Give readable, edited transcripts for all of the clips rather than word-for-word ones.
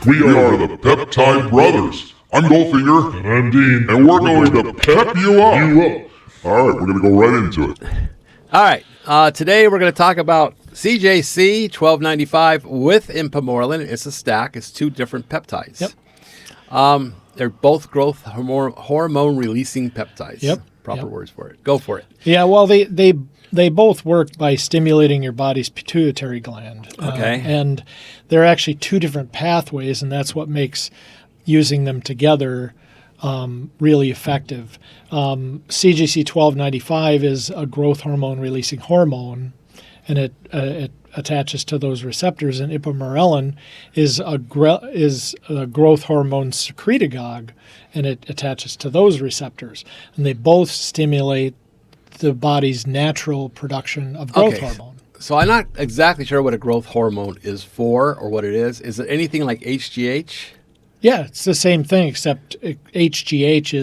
We are the Peptide Brothers. I'm Goldfinger. And I'm Dean. And we're going to pep you up. All right, we're going to go right into it. All right. Today we're going to talk about CJC-1295 with Ipamorelin. It's a stack. It's two different peptides. Yep. They're both growth hormone-releasing peptides. Yep. Proper words for it. Go for it. Yeah, well, they both work by stimulating your body's pituitary gland. Okay. And they're actually two different pathways, and that's what makes using them together really effective. CJC-1295 is a growth hormone-releasing hormone, and it attaches to those receptors, and Ipamorelin is a growth hormone secretagogue, and it attaches to those receptors. And they both stimulate the body's natural production of growth hormone. So I'm not exactly sure what a growth hormone is for or what it is. Is it anything like HGH? Yeah, it's the same thing, except HGH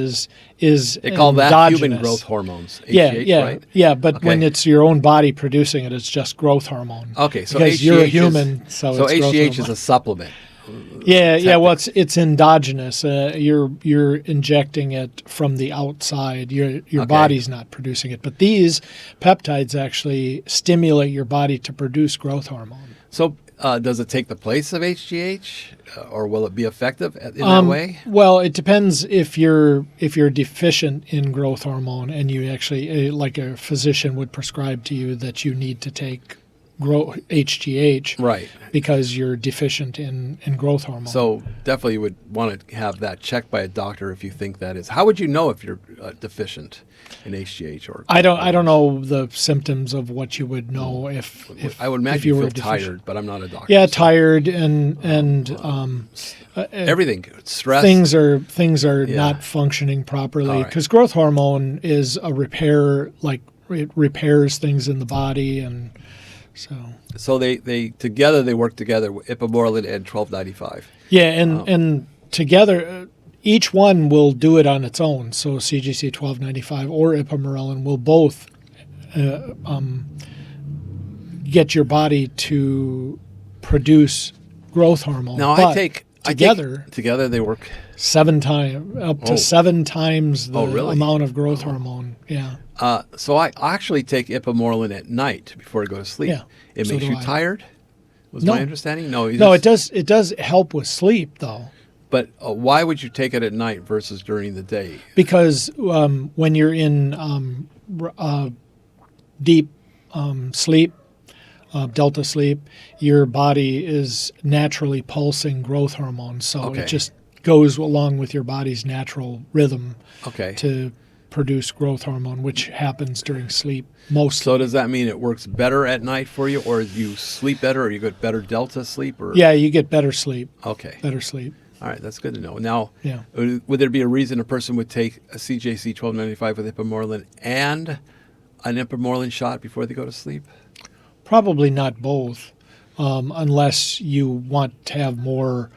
is They call that endogenous. human growth hormones. HGH, right? Yeah, but Okay. when it's your own body producing it, it's just growth hormone. Okay, so because HGH you're a human, so it's growth HGH is hormone. a supplement. Yeah. Well, it's endogenous. You're injecting it from the outside. Your body's not producing it, but these peptides actually stimulate your body to produce growth hormone. So does it take the place of HGH, or will it be effective in that way? Well, it depends if you're deficient in growth hormone, and you actually, like a physician would prescribe to you that you need to take HGH, Right. because you're deficient in growth hormone. So definitely you would want to have that checked by a doctor if you think that is. How would you know if you're deficient in HGH or? I don't know the symptoms of what you would know if I would imagine if you you were feel deficient. tired, but I'm not a doctor. Yeah, so tired and everything, stress. things are Yeah. not functioning properly, All right. because growth hormone is a repair, like it repairs things in the body, and so they together they work together with Ipamorelin and 1295. yeah, and together each one will do it on its own. So CJC-1295 or Ipamorelin will both get your body to produce growth hormone. Now But together they work. 7 times, up to 7 times the really? amount of growth hormone. Yeah. So I actually take Ipamorelin at night before I go to sleep. Yeah, It so makes do you I. tired? Was No. my understanding? No, No, it does help with sleep, though, But why would you take it at night versus during the day? because when you're in deep sleep, delta sleep, your body is naturally pulsing growth hormone, so Okay. it just goes along with your body's natural rhythm Okay. to produce growth hormone, which happens during sleep mostly. So does that mean it works better at night for you, or you sleep better, or you get better delta sleep? Or Yeah, you get better sleep. Okay. Better sleep. All right, that's good to know. Now, Yeah. would there be a reason a person would take a CJC-1295 with Ipamorelin and an Ipamorelin shot before they go to sleep? Probably not both, unless you want to have more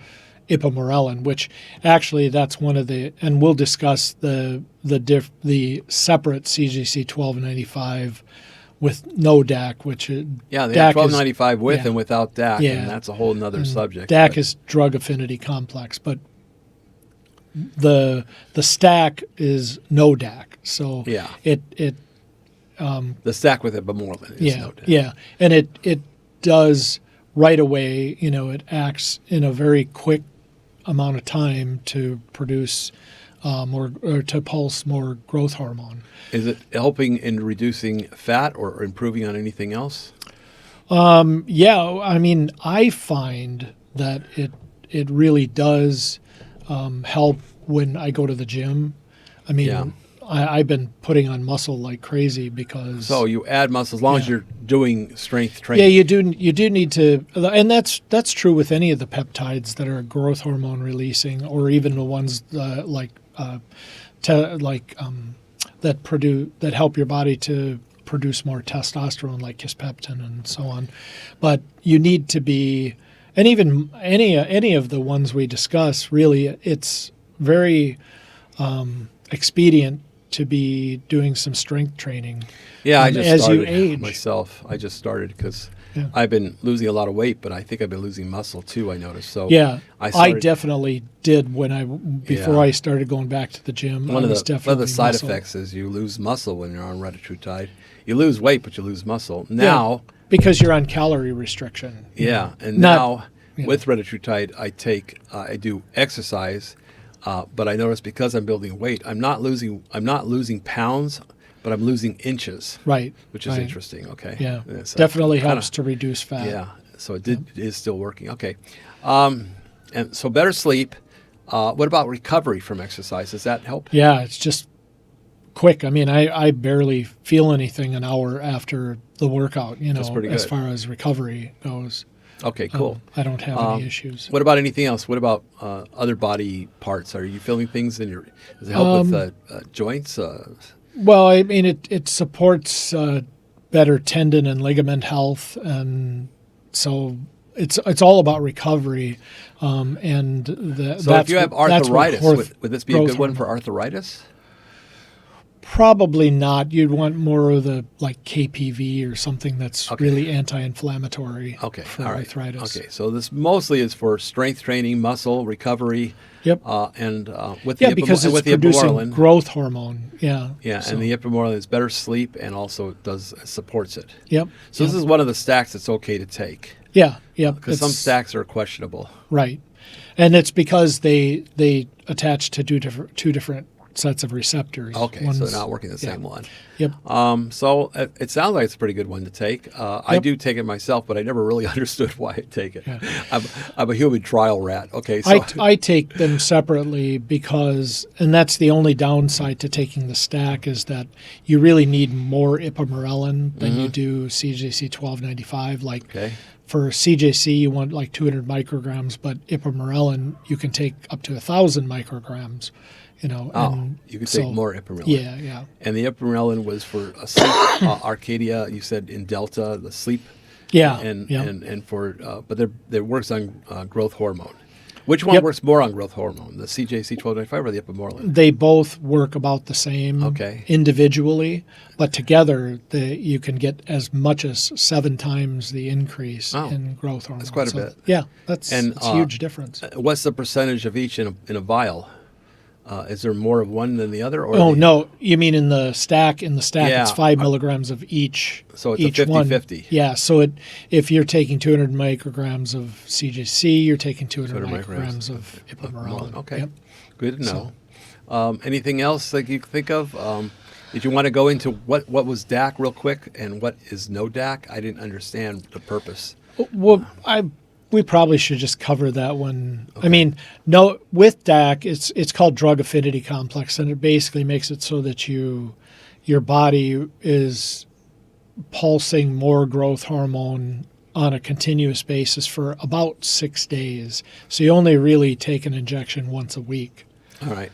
Ipamorelin, which actually that's one of the, and we'll discuss the separate CJC-1295 with no DAC, which Yeah, they DAC have 1295 with yeah. and without DAC, Yeah. and that's a whole nother subject. DAC but- is drug affinity complex, but the stack is no DAC. So Yeah. it the stack with Ipamorelin is no DAC. Yeah, and it does right away. It acts in a very quick amount of time to produce more, or to pulse more growth hormone. Is it helping in reducing fat or improving on anything else? Yeah, I mean, I find that it really does help when I go to the gym. I mean, Yeah. I've been putting on muscle like crazy because. So you add muscle as long as Yeah. you're doing strength Yeah, training. you do need to, and that's true with any of the peptides that are growth hormone releasing, or even the ones like that help your body to produce more testosterone, like kisspeptin and so on. But you need to be, and even any of the ones we discuss, really, it's very expedient to be doing some strength training. Yeah, I just as started you age. myself. I just started because Yeah. I've been losing a lot of weight, but I think I've been losing muscle too. I noticed. So Yeah, I started- definitely did before Yeah. I started going back to the gym. One of the definitely side muscle. effects is you lose muscle when you're on retatrutide. You lose weight, but you lose muscle. Now, because you're on calorie restriction. yeah, and Not- now yeah. with retatrutide, I do exercise, but I notice because I'm building weight, I'm not losing pounds, but I'm losing inches, Right. which is right. interesting. Okay, Yeah, It's, definitely kinda- helps to reduce fat. Yeah, so it is still working. Okay, and so better sleep. What about recovery from exercise? Does that help? Yeah, it's just quick. I mean, I barely feel anything an hour after the workout, That's pretty as good. far as recovery goes. Okay, cool. I don't have any issues. What about anything else? What about other body parts? Are you feeling things in your? Does it help with joints? Well, I mean, it supports better tendon and ligament health, and so it's all about recovery. And So if you have arthritis, would this be a growth good one for hormone. arthritis? Probably not. You'd want more of the like KPV or something that's Okay. really anti-inflammatory Okay, for all right. arthritis. Okay, so this mostly is for strength training, muscle recovery, Yep. and with Yeah, the because it's with the producing ipamorelin. growth hormone. Yeah. Yeah, So, and the ipamorelin is better sleep and also supports it. Yep. So this yep. is one of the stacks that's okay to take Yeah. Yep. because some it's- stacks are questionable. Right, and it's because they attach to two different sets of receptors. Okay, so One's- they're not working the yeah. same one. Yep. So it sounds like it's a pretty good one to take. I Yep. do take it myself, but I never really understood why I take it. Yeah. I'm a human trial rat. Okay, so I take them separately because, and that's the only downside to taking the stack, is that you really need more ipamorelin than you do CJC-1295. Like okay. for CJC, you want like 200 micrograms, but ipamorelin, you can take up to 1,000 micrograms. Oh, and you could so- take more ipamorelin. Yeah, yeah. And the ipamorelin was for a sleep, Arcadia. You said in Delta, the sleep. Yeah, And yeah. and for but there works on growth hormone. Which one Yep. works more on growth hormone, the CJC-1295 or the ipamorelin? They both work about the same Okay. individually, but together you can get as much as 7 times the increase Oh, in growth hormone. that's quite a bit. Yeah, that's And, it's a huge difference. What's the percentage of each in a vial? Is there more of one than the other? Or Oh the- no, you mean in the stack? In the stack, Yeah. it's 5 milligrams of each. So it's a each one. 50-50. Yeah. So if you're taking 200 micrograms of CJC, you're taking 200 200 micrograms of ipamorelin. Okay, Yep. good to know. Anything else that you think of? Did you want to go into what was DAC real quick and what is no DAC? I didn't understand the purpose. Well, we probably should just cover that one. I mean, no, with DAC, it's called drug affinity complex, and it basically makes it so that your body is pulsing more growth hormone on a continuous basis for about 6 days. So you only really take an injection once a week. All right.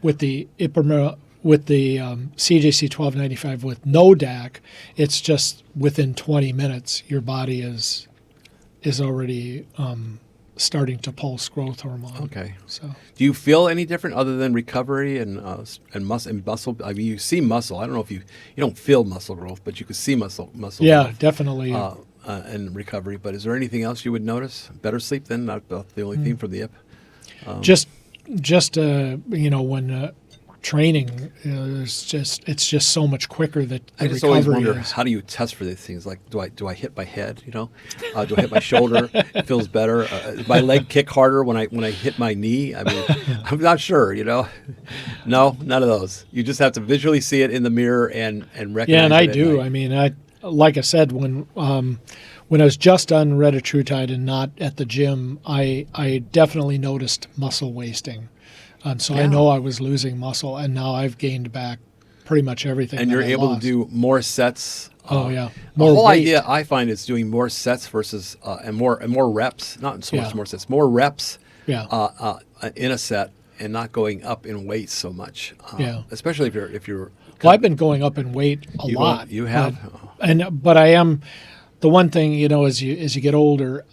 With the CJC-1295 with no DAC, it's just within 20 minutes your body is already starting to pulse growth hormone. Okay. So Do you feel any different other than recovery and muscle? I mean, you see muscle. I don't know if you don't feel muscle growth, but you can see muscle. yeah, growth, definitely. and recovery. But is there anything else you would notice? Better sleep then? Not the only theme from the IP. just when training, it's just so much quicker that the I just always recovery wonder, is. how do you test for these things? Like, do I hit my head? Do I hit my shoulder? It feels better. Does my leg kick harder when I hit my knee? I mean, I'm not sure. No, none of those. You just have to visually see it in the mirror and recognize. Yeah, and it I at do. night. I mean, like I said, when I was just on retatrutide and not at the gym, I definitely noticed muscle wasting. And so I Yeah. know I was losing muscle, and now I've gained back pretty much everything. And that you're I able lost. to do more sets. Oh yeah, The more whole weight. idea I find is doing more sets versus and more reps. Not so much Yeah. more sets, more reps. Yeah. In a set and not going up in weight so much. Yeah. Especially if you're. Well, I've been going up in weight a lot. You have, but I am. The one thing, as you get older,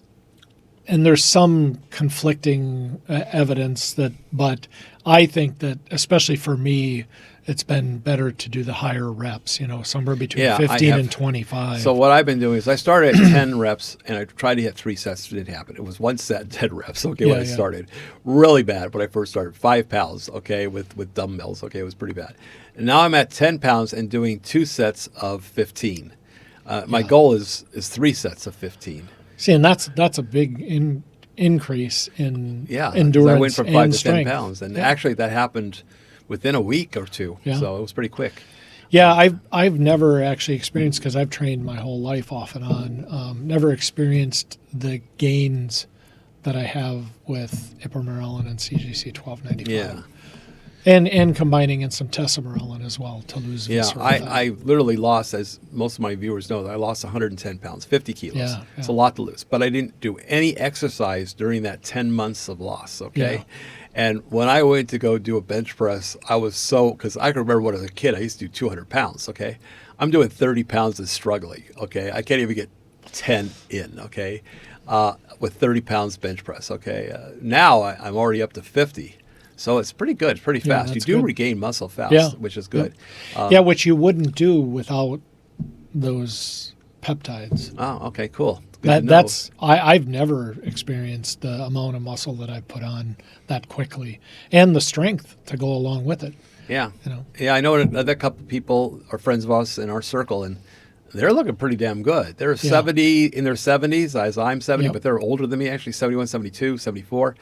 and there's some conflicting evidence but I think that especially for me, it's been better to do the higher reps. Somewhere between 15 and 25. So what I've been doing is I started at 10 reps and I tried to hit 3 sets. It didn't happen. It was 1 set, 10 reps. Okay, when I started, really bad when I first started. 5 pounds. Okay, with dumbbells. Okay, it was pretty bad. And now I'm at 10 pounds and doing 2 sets of 15. My goal is 3 sets of 15. See, and that's a big increase in endurance. I went from 5 to strength. 10 pounds, and actually that happened within a week or two. Yeah. So it was pretty quick. Yeah, I've never actually experienced, because I've trained my whole life off and on. Never experienced the gains that I have with Ipamorelin and CJC-1295. Yeah. And combining in some tesamorelin as well to lose visceral fat. I literally lost, as most of my viewers know, I lost 110 pounds, 50 kilos. Yeah. It's a lot to lose. But I didn't do any exercise during that 10 months of loss, okay? Yeah. And when I went to go do a bench press, I was because I can remember when I was a kid, I used to do 200 pounds, okay? I'm doing 30 pounds and struggling, okay? I can't even get 10 in, okay? With 30 pounds bench press, okay? Now I'm already up to 50. So it's pretty good. It's pretty fast. You do good. regain muscle fast, which is good. Which you wouldn't do without those peptides. Oh, okay, cool. Good to know. I've never experienced the amount of muscle that I put on that quickly, and the strength to go along with it. Yeah. Yeah, I know another couple of people are friends of us in our circle, and they're looking pretty damn good. They're 70, in their 70s, as I'm 70, but they're older than me, actually 71, 72, 74,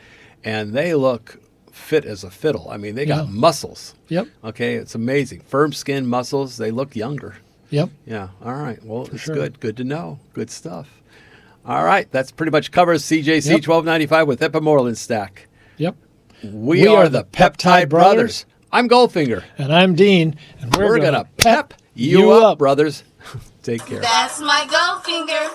and they look fit as a fiddle. I mean, they got muscles. Yep. Okay, it's amazing. Firm skin, muscles, they look younger. Yep. Yeah, all right. Well, it's good. Good to know. Good stuff. All right, that's pretty much covers CJC-1295 with Ipamorelin stack. Yep. We are the Peptide Brothers. I'm Goldfinger. And I'm Dean. And we're going to pep you up, brothers. Take care. That's my Goldfinger.